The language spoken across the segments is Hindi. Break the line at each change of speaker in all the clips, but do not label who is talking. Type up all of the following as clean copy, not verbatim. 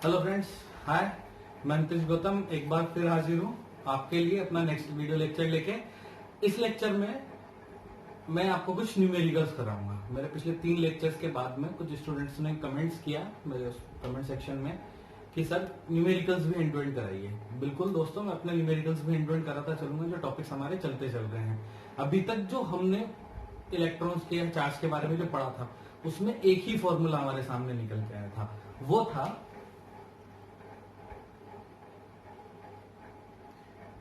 हेलो फ्रेंड्स, हाय। मैं नीतीश गौतम एक बार फिर हाजिर हूँ आपके लिए अपना नेक्स्ट वीडियो लेक्चर लेके। इस लेक्चर में मैं आपको कुछ न्यूमेरिकल्स कराऊंगा। मेरे पिछले 3 लेक्चर्स के बाद में कुछ स्टूडेंट्स ने कमेंट्स किया मेरे उस कमेंट सेक्शन में कि सर न्यूमेरिकल्स भी इंक्लूड कराइए। बिल्कुल दोस्तों, मैं अपने न्यूमेरिकल्स भी इंक्लूड कराता चलूंगा जो टॉपिक्स हमारे चलते चल रहे हैं। अभी तक जो हमने इलेक्ट्रॉन्स के या चार्ज के बारे में जो पढ़ा था उसमें एक ही फॉर्मूला हमारे सामने निकल के आया था, वो था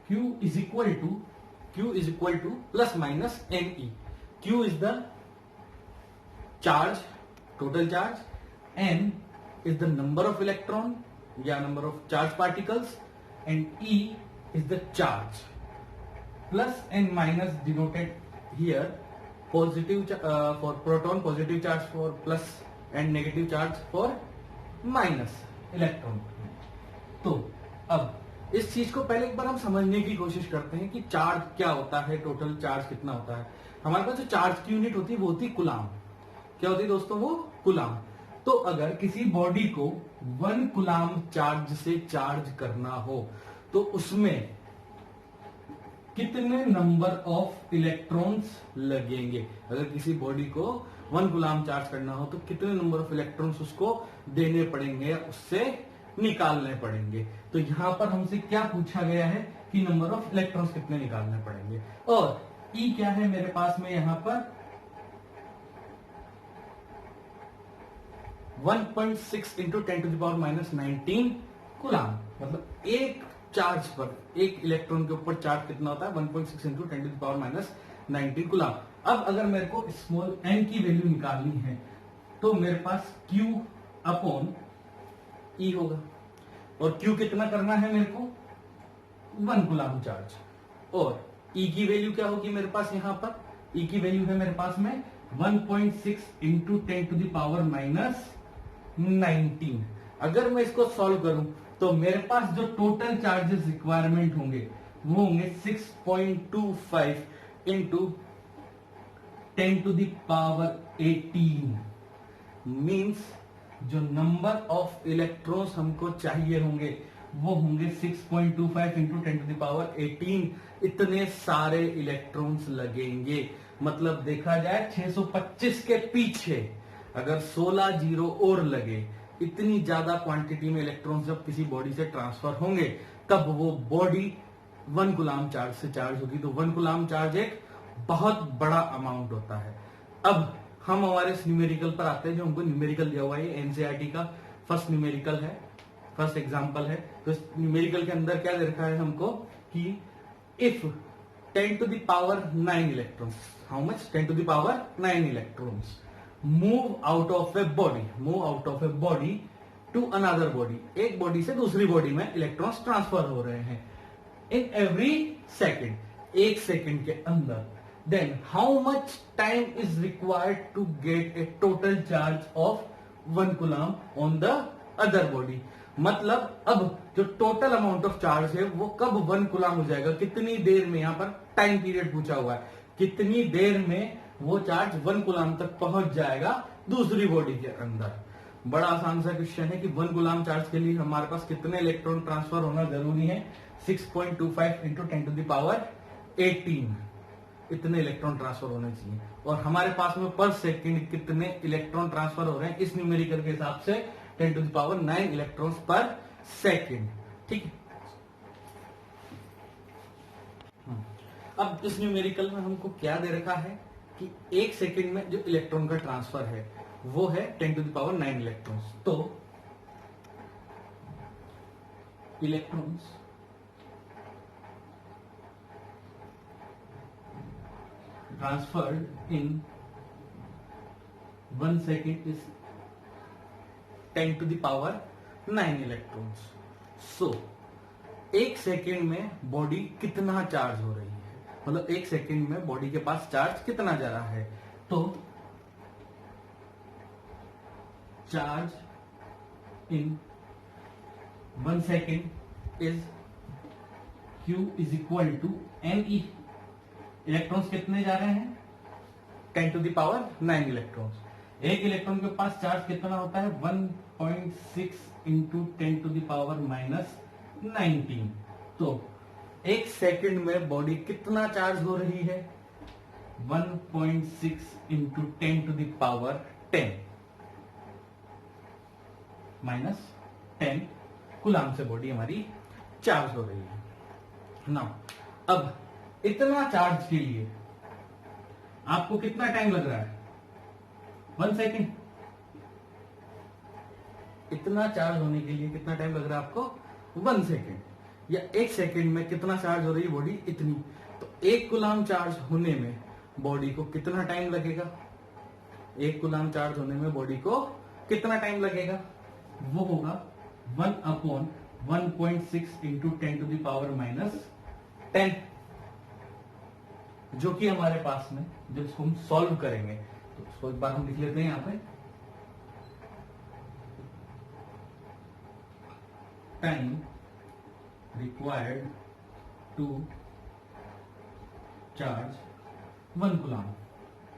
Q is equal to plus minus NE. Q is the charge, total charge. N is the number of electron या number of charge particles, and E is the charge. Plus and minus denoted here positive for proton, positive charge for plus, and negative charge for minus electron. तो अब इस चीज को पहले एक बार हम समझने की कोशिश करते हैं कि चार्ज क्या होता है, टोटल चार्ज कितना होता है। हमारे पास जो चार्ज की यूनिट होती है वो होती है कुलाम। क्या होती है दोस्तों? वो कुलाम। तो अगर किसी बॉडी को 1 कुलाम चार्ज से चार्ज करना हो तो उसमें कितने नंबर ऑफ इलेक्ट्रॉन्स लगेंगे? अगर किसी बॉडी को 1 गुलाम चार्ज करना हो तो कितने नंबर ऑफ इलेक्ट्रॉन्स उसको देने पड़ेंगे या उससे निकालने पड़ेंगे? तो यहां पर हमसे क्या पूछा गया है कि नंबर ऑफ इलेक्ट्रॉन्स कितने निकालने पड़ेंगे। और ई क्या है मेरे पास में यहां पर 1.6 इंटू 10⁻⁻19 कुलाम। मतलब एक चार्ज पर, एक इलेक्ट्रॉन के ऊपर चार्ज कितना होता है? 1.6 इंटू 10⁻⁻19 कुलाम। अब अगर मेरे को स्मॉल n की वैल्यू निकालनी है तो मेरे पास Q अपॉन E होगा। और Q कितना करना है मेरे को? 1 गुलाम चार्ज। और E की वैल्यू क्या होगी मेरे पास? यहां पर E की वैल्यू है मेरे पास में 1.6 इंटू 10⁻⁻19। अगर मैं इसको सॉल्व करूं तो मेरे पास जो टोटल चार्जेस रिक्वायरमेंट होंगे वो होंगे 6.25 इंटू 10⁻18। मीन्स जो नंबर ऑफ इलेक्ट्रॉन्स हमको चाहिए होंगे वो होंगे 6.25 इंटू 10⁻18। इतने सारे इलेक्ट्रॉन्स लगेंगे। मतलब देखा जाए 625 के पीछे अगर 16 जीरो और लगे, इतनी ज्यादा क्वांटिटी में इलेक्ट्रॉन्स जब किसी बॉडी से ट्रांसफर होंगे तब वो बॉडी 1 गुलाम चार्ज से चार्ज होगी। तो 1 गुलाम चार्ज एक बहुत बड़ा अमाउंट होता है। अब हम हमारे इस न्यूमेरिकल पर आते हैं जो हमको न्यूमेरिकल दिया हुआ है। एनसीईआरटी का फर्स्ट न्यूमेरिकल है, फर्स्ट एग्जांपल है। तो इस न्यूमेरिकल के अंदर क्या दे रखा है हमको कि if 10⁻9 electrons, how much? 10⁻9 electrons move out of a body to another body. एक बॉडी से दूसरी बॉडी में इलेक्ट्रॉन्स ट्रांसफर हो रहे हैं इन एवरी सेकेंड, एक सेकेंड के अंदर। Then how much time is required to get a total charge of 1 coulomb on the other body? मतलब अब जो टोटल अमाउंट ऑफ चार्ज है वो कब 1 कुलाम हो जाएगा? कितनी देर में? यहां पर टाइम पीरियड पूछा हुआ है, कितनी देर में वो चार्ज 1 कुलाम तक पहुंच जाएगा दूसरी बॉडी के अंदर। बड़ा आसान सा क्वेश्चन है कि 1 गुलाम चार्ज के लिए हमारे पास कितने इलेक्ट्रॉन ट्रांसफर होना जरूरी है? 6.25 इंटू 10⁻18 इतने इलेक्ट्रॉन ट्रांसफर होने चाहिए। और हमारे पास में पर सेकंड कितने इलेक्ट्रॉन ट्रांसफर हो रहे हैं इस न्यूमेरिकल के हिसाब से? 10⁻9 इलेक्ट्रॉन्स पर सेकंड। ठीक है। अब इस न्यूमेरिकल में हमको क्या दे रखा है कि एक सेकंड में जो इलेक्ट्रॉन का ट्रांसफर है वो है 10⁻9 इलेक्ट्रॉन्स। तो electrons transferred in 1 second is 10⁻9 electrons. So एक सेकेंड में बॉडी कितना चार्ज हो रही है? मतलब एक सेकेंड में बॉडी के पास चार्ज कितना जा रहा है? तो charge in 1 second is Q is equal to NE। Electrons कितने जा रहे हैं? 10⁻9 इलेक्ट्रॉन्स। एक इलेक्ट्रॉन के पास चार्ज कितना होता है? 1.6 इंटू 10⁻⁻19। तो एक सेकंड में बॉडी कितना चार्ज हो रही है? 1.6 इंटू 10⁻10⁻10 कूलाम से बॉडी हमारी चार्ज हो रही है ना। अब इतना चार्ज के लिए आपको कितना टाइम लग रहा है? 1 सेकेंड। इतना चार्ज होने के लिए कितना टाइम लग रहा है आपको? 1 सेकेंड। या 1 सेकेंड में कितना चार्ज हो रही है बॉडी? इतनी। तो 1 कूलाम चार्ज होने में बॉडी को कितना टाइम लगेगा? 1 कूलाम चार्ज होने में बॉडी को कितना टाइम लगेगा? वो होगा 1/1.6 इंटू 10⁻⁻10, जो कि हमारे पास में जब इसको हम सॉल्व करेंगे तो उसको एक बार हम लिख लेते हैं यहां पे। Time required to charge 1 coulomb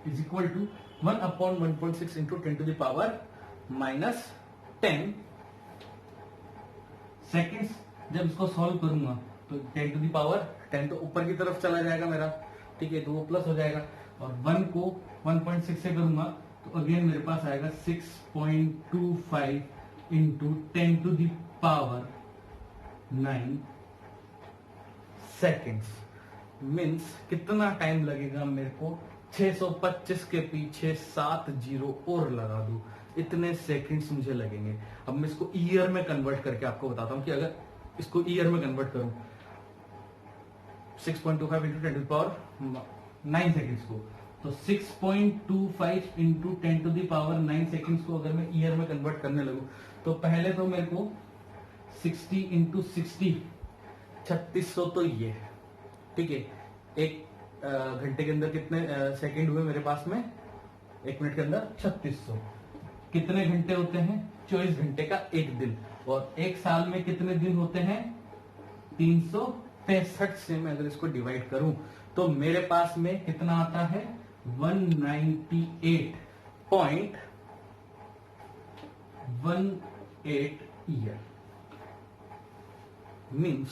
is equal to 1/1.6 into 10⁻⁻10 seconds. जब इसको सॉल्व करूंगा तो 10⁻10 तो ऊपर की तरफ चला जाएगा मेरा, ठीक है, तो वो प्लस हो जाएगा। और 1 को 1.6 से करूंगा तो अगेन मेरे पास आएगा 6.25 इंटू 10⁻9 सेकेंड्स। मीन्स कितना टाइम लगेगा मेरे को? 625 के पीछे 7 जीरो और लगा दूं, इतने सेकंड्स मुझे लगेंगे। अब मैं इसको ईयर में कन्वर्ट करके आपको बताता हूं कि अगर इसको ईयर में कन्वर्ट करूं 6.25 इंटू 10⁻9 सेकेंड्स को, तो 6.25 इंटू 10⁻9 सेकेंड्स को अगर मैं ईयर में कन्वर्ट करने लगूं तो पहले तो मेरे को 60 इंटू 60 3600 तो ये है, ठीक है। एक घंटे के अंदर कितने सेकंड हुए मेरे पास में? 1 मिनट के अंदर 3600। कितने घंटे होते हैं? 24 घंटे का एक दिन। और एक साल में कितने दिन होते हैं? 365 से मैं अगर इसको डिवाइड करूं तो मेरे पास में कितना आता है? 198.18 ईयर। मीन्स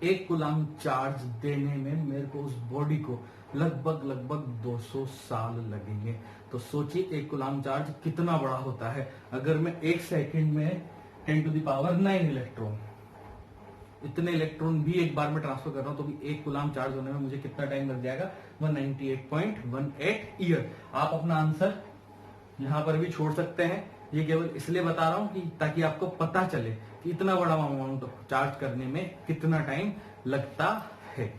1 कूलाम चार्ज देने में मेरे को उस बॉडी को लगभग 200 साल लगेंगे। तो सोचिए 1 कूलाम चार्ज कितना बड़ा होता है। अगर मैं 1 सेकंड में 10⁻9 इलेक्ट्रॉन, इतने इलेक्ट्रॉन भी एक बार में ट्रांसफर कर रहा हूं तो भी 1 कूलाम चार्ज होने में मुझे कितना टाइम लग जाएगा? 198.18 ईयर। आप अपना आंसर यहां पर भी छोड़ सकते हैं। ये केवल इसलिए बता रहा हूं कि ताकि आपको पता चले कि इतना बड़ा अमाउंट चार्ज करने में कितना टाइम लगता है।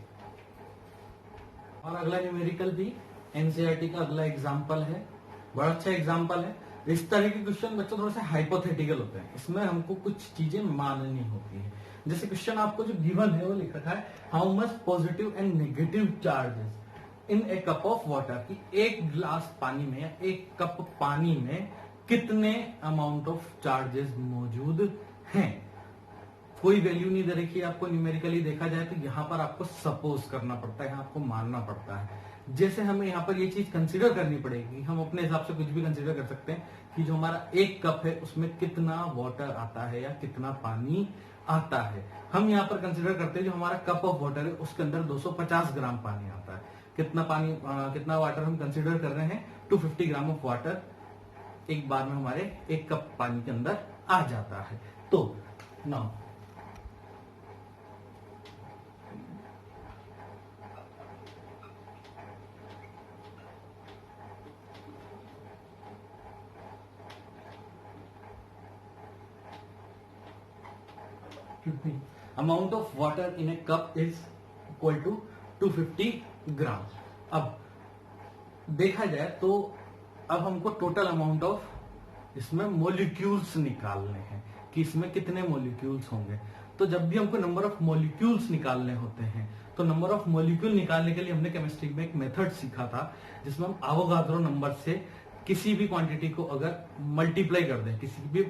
और अगला न्यूमेरिकल भी एनसीईआरटी का अगला एग्जाम्पल है, बड़ा अच्छा एग्जाम्पल है। इस तरह के क्वेश्चन बच्चों थोड़ा सा हाइपोथेटिकल होते हैं, इसमें हमको कुछ चीजें माननी होती है। जैसे क्वेश्चन आपको जो गिवन है वो लिख रखा है, how much positive and negative charges in A cup of water, कि 1 गिलास पानी में या 1 कप पानी में कितने अमाउंट ऑफ चार्जेस मौजूद हैं। कोई वैल्यू नहीं दे रखी है आपको, न्यूमेरिकली देखा जाए तो यहां पर आपको सपोज करना पड़ता है, यहां आपको मानना पड़ता है। जैसे हमें यहाँ पर ये चीज कंसीडर करनी पड़ेगी, हम अपने हिसाब से कुछ भी कंसीडर कर सकते हैं कि जो हमारा 1 कप है उसमें कितना वाटर आता है या कितना पानी आता है। हम यहाँ पर कंसीडर करते हैं जो हमारा कप ऑफ वाटर है उसके अंदर 250 ग्राम पानी आता है। कितना पानी कितना वाटर हम कंसीडर कर रहे हैं? 250 ग्राम ऑफ वाटर एक बार में हमारे 1 कप पानी के अंदर आ जाता है। तो now amount of water in a cup is equal to 250 ग्राम। अब देखा जाए तो अब हमको टोटल अमाउंट ऑफ इसमें मोलिक्यूल्स निकालने हैं कि इसमें कितने मोलिक्यूल्स होंगे। तो जब भी हमको नंबर ऑफ मोलिक्यूल्स निकालने होते हैं तो नंबर ऑफ मोलिक्यूल निकालने के लिए हमने केमिस्ट्री में एक मेथड सीखा था जिसमें हम एवोगाड्रो नंबर से किसी भी क्वांटिटी को अगर मल्टीप्लाई कर दें, किसी भी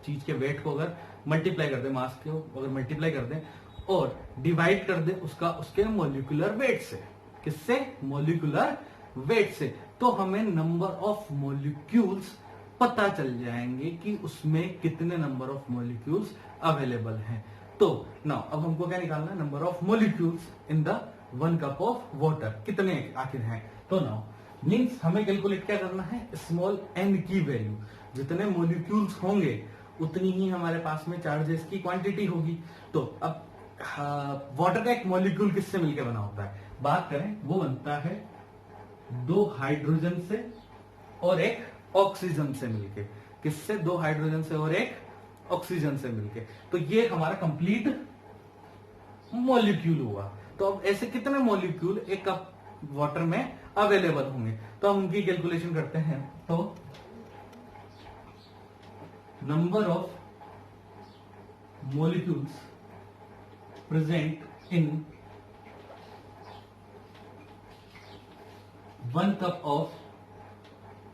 चीज के वेट को अगर मल्टीप्लाई कर दें, मास को अगर मल्टीप्लाई कर दें और डिवाइड कर दें उसका उसके मोलिकुलर वेट से, किससे? मोलिकुलर वेट से, तो हमें नंबर ऑफ मोलिक्यूल्स पता चल जाएंगे कि उसमें कितने नंबर ऑफ मॉलिक्यूल्स अवेलेबल हैं। तो नाउ अब हमको क्या निकालना है, number of molecules in the 1 cup of water कितने आखिर हैं। तो नाउ मीन्स हमें कैलकुलेट क्या करना है, स्मॉल एन की वैल्यू, जितने मॉलिक्यूल्स होंगे उतनी ही हमारे पास में चार्जेस की क्वांटिटी होगी। तो अब वाटर का एक मॉलिक्यूल किससे मिलकर बना होता है, बात करें वो बनता है 2 हाइड्रोजन से और एक ऑक्सीजन से मिलके। किससे, 2 हाइड्रोजन से और एक ऑक्सीजन से मिलके। तो ये हमारा कंप्लीट मॉलिक्यूल हुआ। तो अब ऐसे कितने मॉलिक्यूल एक कप वाटर में अवेलेबल होंगे, तो हम उनकी कैलकुलेशन करते हैं। तो number of molecules present in 1 cup of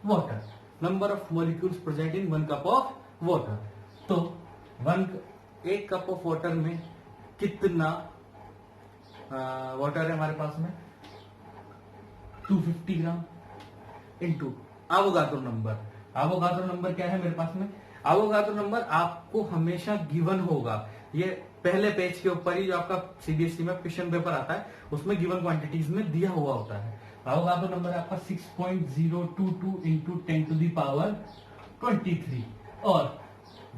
water, number of molecules present in 1 cup of water. तो एक कप ऑफ वाटर में कितना वाटर है हमारे पास में, 250 gram into Avogadro number. Avogadro number क्या है मेरे पास में, एवोगाड्रो नंबर आपको हमेशा गिवन होगा, ये पहले पेज के ऊपर ही जो आपका सीबीएसई में क्वेश्चन पेपर आता है उसमें गिवन क्वांटिटीज में दिया हुआ होता है। एवोगाड्रो नंबर है आपका 6.022 इंटू 10 टू द पावर 23। और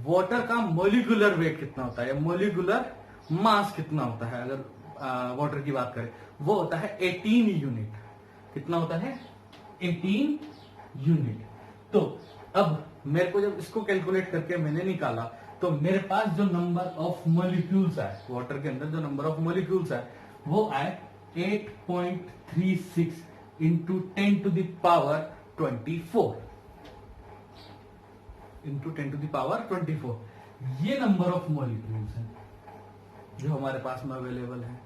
वाटर का मोलिकुलर वेट कितना होता है, मोलिकुलर मास कितना होता है, अगर वाटर की बात करें वो होता है 18 यूनिट। कितना होता है, 18 यूनिट। तो अब मेरे को जब इसको कैलकुलेट करके मैंने निकाला तो मेरे पास जो नंबर ऑफ मॉलिक्यूल्स आए वाटर के अंदर, जो नंबर ऑफ मॉलिक्यूल्स आए वो आए 8.36 into 10 to the power 24 into 10 to the power 24। ये नंबर ऑफ मॉलिक्यूल्स हैं जो हमारे पास में अवेलेबल है,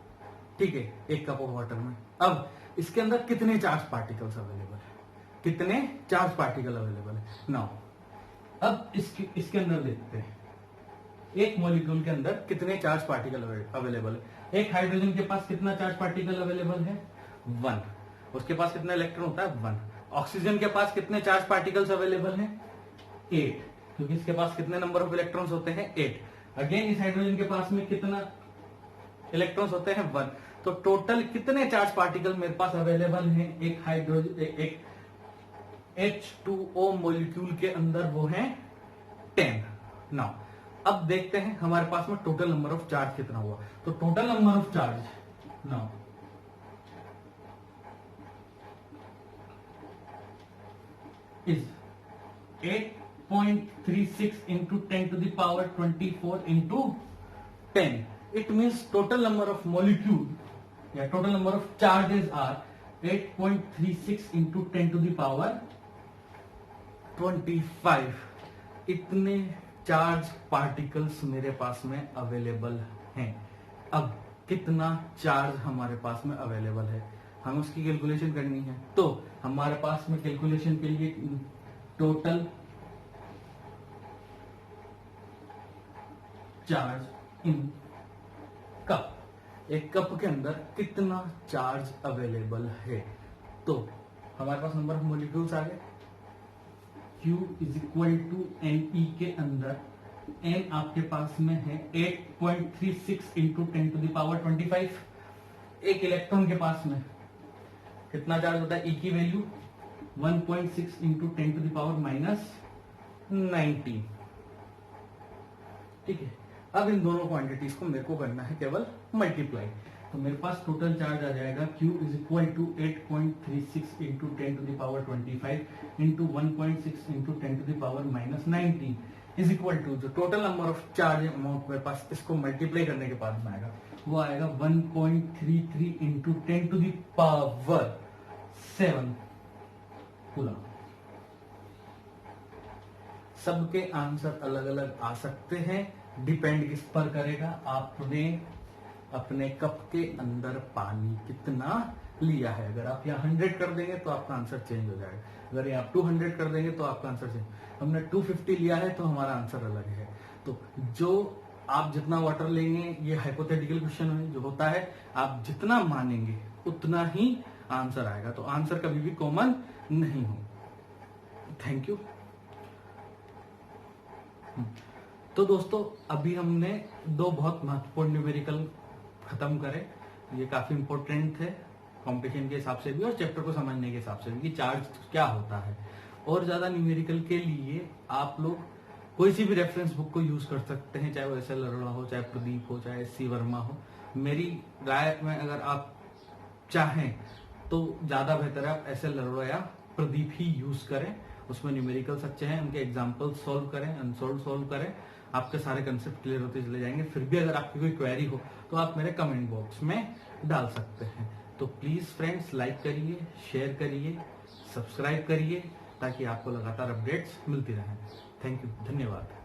ठीक है, एक कप ऑफ वाटर में। अब इसके अंदर कितने चार्ज पार्टिकल्स अवेलेबल है, कितने चार्ज पार्टिकल अवेलेबल है। नाउ अब इसके अंदर देखते हैं एक मॉलिक्यूल के अंदर कितने चार्ज पार्टिकल अवेलेबल है। एक हाइड्रोजन के पास कितना चार्ज पार्टिकल अवेलेबल है, 1। उसके पास कितना इलेक्ट्रॉन होता है, 1। ऑक्सीजन के पास कितने चार्ज पार्टिकल्स अवेलेबल हैं, 8, क्योंकि इसके पास कितने नंबर ऑफ इलेक्ट्रॉन्स होते हैं, 8। अगेन इस हाइड्रोजन के पास में कितना इलेक्ट्रॉन्स होते हैं, 1। तो टोटल कितने चार्ज पार्टिकल मेरे पास अवेलेबल हैं एक हाइड्रोजन एक H2O मॉलिक्यूल के अंदर, वो है 10। नाउ अब देखते हैं हमारे पास में टोटल नंबर ऑफ चार्ज कितना हुआ। तो total number of charge now is 8.36 into 10 to the power 24 into 10। It means total number of molecule या total number of charges are 8.36 into 10 to the power 25। इतने चार्ज पार्टिकल्स मेरे पास में अवेलेबल हैं। अब कितना चार्ज हमारे पास में अवेलेबल है, हमें उसकी कैलकुलेशन करनी है। तो हमारे पास में कैलकुलेशन के लिए टोटल चार्ज इन कप, एक कप के अंदर कितना चार्ज अवेलेबल है। तो हमारे पास नंबर ऑफ मॉलिक्यूल्स आ गए, Q is equal to NE के अंदर N आपके पास में है 8.36 इंटू 10 टू द पावर 25। एक इलेक्ट्रॉन के पास में कितना चार्ज होता है, E की value 1.6 into 10 to the power -19। ठीक है, अब इन दोनों क्वांटिटीज को मेरे को करना है केवल मल्टीप्लाई। तो मेरे पास टोटल चार्ज आ जाएगा Q is equal to 8.36 into 10 to the power 25 into 1.6 into 10 to the power -19 is equal to जो total number of charge amount मेरे पास, इसको मल्टीप्लाई करने के बाद में आएगा वो आएगा 1.33 into 10 to the power 7 coulomb. सबके आंसर अलग अलग आ सकते हैं, डिपेंड किस पर करेगा, आपने अपने कप के अंदर पानी कितना लिया है। अगर आप यहाँ 100 कर देंगे तो आपका आंसर चेंज हो जाएगा, अगर यहाँ 200 कर देंगे तो आपका आंसर चेंज। हमने 250 लिया है तो हमारा आंसर अलग है। तो जो आप जितना वाटर लेंगे, ये हाइपोथेटिकल क्वेश्चन है जो होता है, आप जितना मानेंगे उतना ही आंसर आएगा। तो आंसर कभी भी कॉमन नहीं हो। Thank you. तो दोस्तों अभी हमने 2 बहुत महत्वपूर्ण न्यूमेरिकल खत्म करे। ये काफी इंपॉर्टेंट थे कंपटीशन के हिसाब से भी और चैप्टर को समझने के हिसाब से भी कि चार्ज क्या होता है। और ज्यादा न्यूमेरिकल के लिए आप लोग कोई सी भी रेफरेंस बुक को यूज कर सकते हैं, चाहे वो एस.एल. अरोड़ा हो, चाहे प्रदीप हो, चाहे सी वर्मा हो। मेरी राय में अगर आप चाहें तो ज्यादा बेहतर है आप एस.एल. अरोड़ा या प्रदीप ही यूज करें। उसमें न्यूमेरिकल्स अच्छे हैं, उनके एग्जाम्पल सॉल्व करें, अनसोल्व सॉल्व करें, आपके सारे कंसेप्ट क्लियर होते चले जाएंगे। फिर भी अगर आपकी कोई क्वेरी हो तो आप मेरे कमेंट बॉक्स में डाल सकते हैं। तो प्लीज फ्रेंड्स लाइक करिए, शेयर करिए, सब्सक्राइब करिए ताकि आपको लगातार अपडेट्स मिलती रहें। थैंक यू, धन्यवाद।